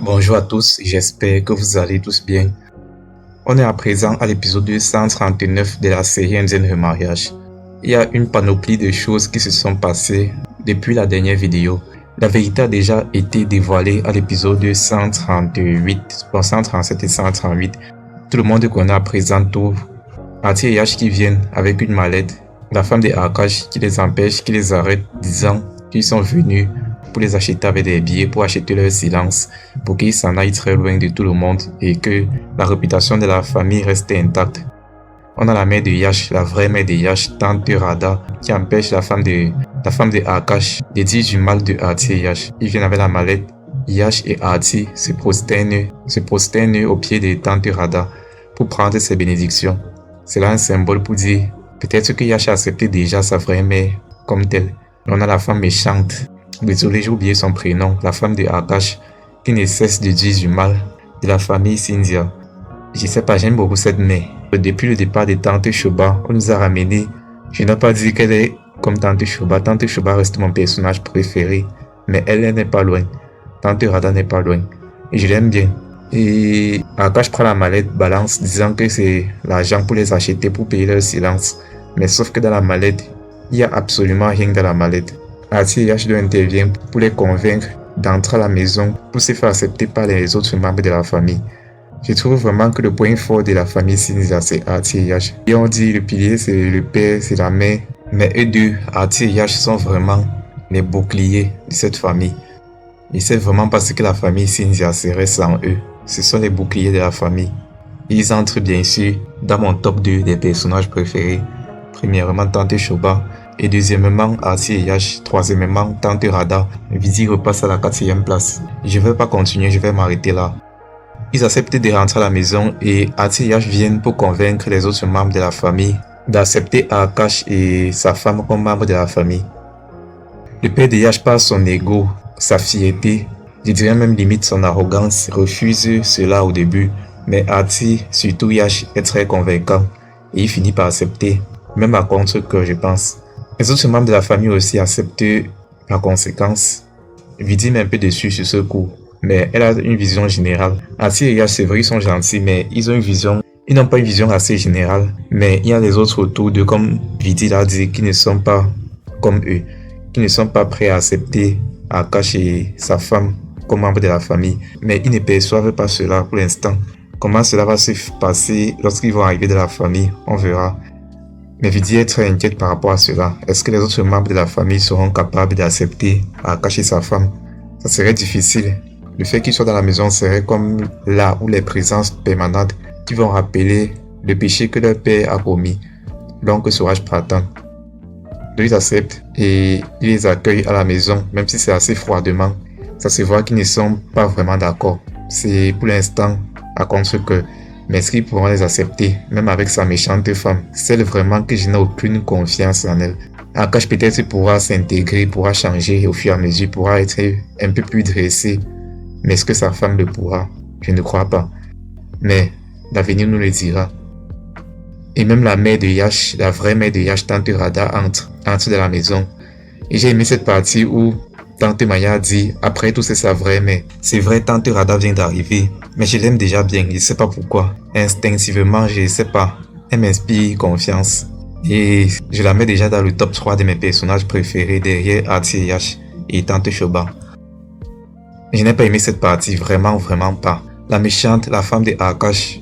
Bonjour à tous, j'espère que vous allez tous bien. On est à présent à l'épisode 239 de la série Indienne Remariage. Il y a une panoplie de choses qui se sont passées depuis la dernière vidéo. La vérité a déjà été dévoilée à l'épisode 138, 137 et 138. Tout le monde connaît à présent tout. Aarti et Yash qui viennent avec une mallette. La femme de Akash qui les empêche, qui les arrête, disant qu'ils sont venus pour les acheter avec des billets, pour acheter leur silence, pour qu'ils s'en aillent très loin de tout le monde et que la réputation de la famille reste intacte. On a la mère de Yash, la vraie mère de Yash, tante Radha, qui empêche la femme de Akash de dire du mal de Aarti et Yash. Ils viennent avec la mallette. Yash et Aarti se prosternent au pied de tante Radha pour prendre ses bénédictions. C'est là un symbole pour dire peut-être que Yash a accepté déjà sa vraie mère comme telle. On a la femme méchante. Désolé, j'ai oublié son prénom, la femme de Akash, qui ne cesse de dire du mal de la famille Scindia. Je sais pas, j'aime beaucoup cette mère. Depuis le départ de Tante Shoba, on nous a ramené. Je n'ai pas dit qu'elle est comme Tante Shoba. Tante Shoba reste mon personnage préféré, mais elle n'est pas loin. Tante Radha n'est pas loin. Et je l'aime bien. Et Akash prend la mallette, balance, disant que c'est l'argent pour les acheter, pour payer leur silence. Mais sauf que dans la mallette, il n'y a absolument rien dans la mallette. Aarti et Yash intervient pour les convaincre d'entrer à la maison pour se faire accepter par les autres membres de la famille. Je trouve vraiment que le point fort de la famille Scindia, c'est Aarti et Yash. Et on dit le pilier, c'est le père, c'est la mère. Mais eux deux, Aarti et Yash, sont vraiment les boucliers de cette famille. Ils savent vraiment pas ce que la famille Scindia serait sans eux. Ce sont les boucliers de la famille. Ils entrent bien sûr dans mon top 2 des personnages préférés. Premièrement, Tante Shoba. Et deuxièmement, Aarti et Yash. Troisièmement, Tante Radha. Vidi repasse à la 4e place. Je vais pas continuer, je vais m'arrêter là. Ils acceptent de rentrer à la maison et Aarti et Yash viennent pour convaincre les autres membres de la famille d'accepter Akash et sa femme comme membres de la famille. Le père de Yash, par son ego, sa fierté, je dirais même limite son arrogance, refuse cela au début. Mais Aarti, surtout Yash, est très convaincant et il finit par accepter, même à contre-cœur je pense. Les autres membres de la famille aussi acceptent par conséquence. Vidi met un peu dessus sur ce coup, mais elle a une vision générale. Aarti et Yash, c'est vrai, ils sont gentils, mais ils n'ont pas une vision assez générale. Mais il y a les autres autour d'eux, comme Vidi l'a dit, qui ne sont pas comme eux, qui ne sont pas prêts à accepter Akash et sa femme comme membres de la famille. Mais ils ne perçoivent pas cela pour l'instant. Comment cela va se passer lorsqu'ils vont arriver dans la famille, on verra. Mais Vidi est très inquiète par rapport à cela. Est-ce que les autres membres de la famille seront capables d'accepter Akash et sa femme? Ça serait difficile. Le fait qu'ils soient dans la maison serait comme là où les présences permanentes qui vont rappeler le péché que leur père a commis. L'oncle Suraj Pradhan. Donc ils acceptent et ils les accueillent à la maison, même si c'est assez froidement. Ça se voit qu'ils ne sont pas vraiment d'accord. C'est pour l'instant à contre-cœur. Mais est-ce qu'ils pourront les accepter, même avec sa méchante femme? Celle vraiment que je n'ai aucune confiance en elle. Akash peut-être pourra s'intégrer, pourra changer au fur et à mesure, pourra être un peu plus dressé. Mais est-ce que sa femme le pourra? Je ne crois pas. Mais l'avenir nous le dira. Et même la mère de Yash, la vraie mère de Yash, Tante Radha, entre dans la maison. Et j'ai aimé cette partie où Tante Maya dit, après tout c'est sa vraie mère. C'est vrai, Tante Radha vient d'arriver, mais je l'aime déjà bien, je sais pas pourquoi. Instinctivement, je sais pas, elle m'inspire confiance. Et je la mets déjà dans le top 3 de mes personnages préférés derrière Aarti et Yash et Tante Shoba. Je n'ai pas aimé cette partie, vraiment pas. La méchante, la femme de Akash,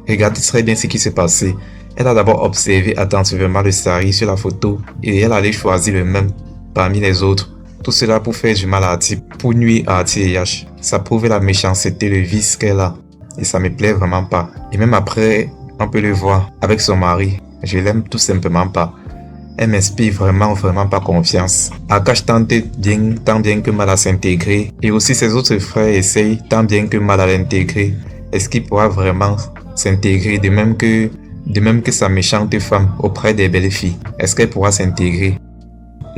regardez très bien ce qui s'est passé. Elle a d'abord observé attentivement le sari sur la photo et elle allait choisir le même parmi les autres. Tout cela pour faire du mal à Aarti, pour nuire à Aarti et Yash. Ça prouve la méchanceté, le vice qu'elle a. Et ça me plaît vraiment pas. Et même après, on peut le voir avec son mari. Je l'aime tout simplement pas. Elle m'inspire vraiment pas confiance. Akash tente tant bien que mal à s'intégrer. Et aussi ses autres frères essayent tant bien que mal à l'intégrer. Est-ce qu'il pourra vraiment s'intégrer de même que sa méchante femme auprès des belles filles? Est-ce qu'elle pourra s'intégrer?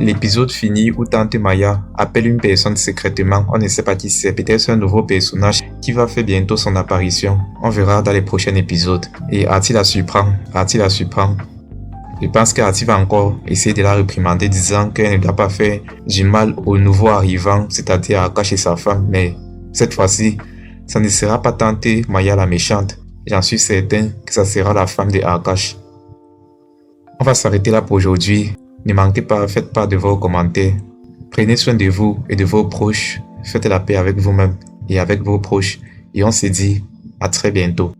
L'épisode finit où Tante Maya appelle une personne secrètement, on ne sait pas qui c'est, peut-être un nouveau personnage qui va faire bientôt son apparition. On verra dans les prochains épisodes. Et Aarti la surprend. Je pense qu'Aarti va encore essayer de la réprimander, disant qu'elle ne doit pas faire du mal au nouveau arrivant, c'est-à-dire Akash et sa femme, mais Cette fois-ci, ça ne sera pas tenter Maya la méchante. J'en suis certain que ça sera la femme de Akash. On va s'arrêter là pour aujourd'hui. Ne manquez pas, faites part de vos commentaires. Prenez soin de vous et de vos proches. Faites la paix avec vous-même et avec vos proches. Et on se dit à très bientôt.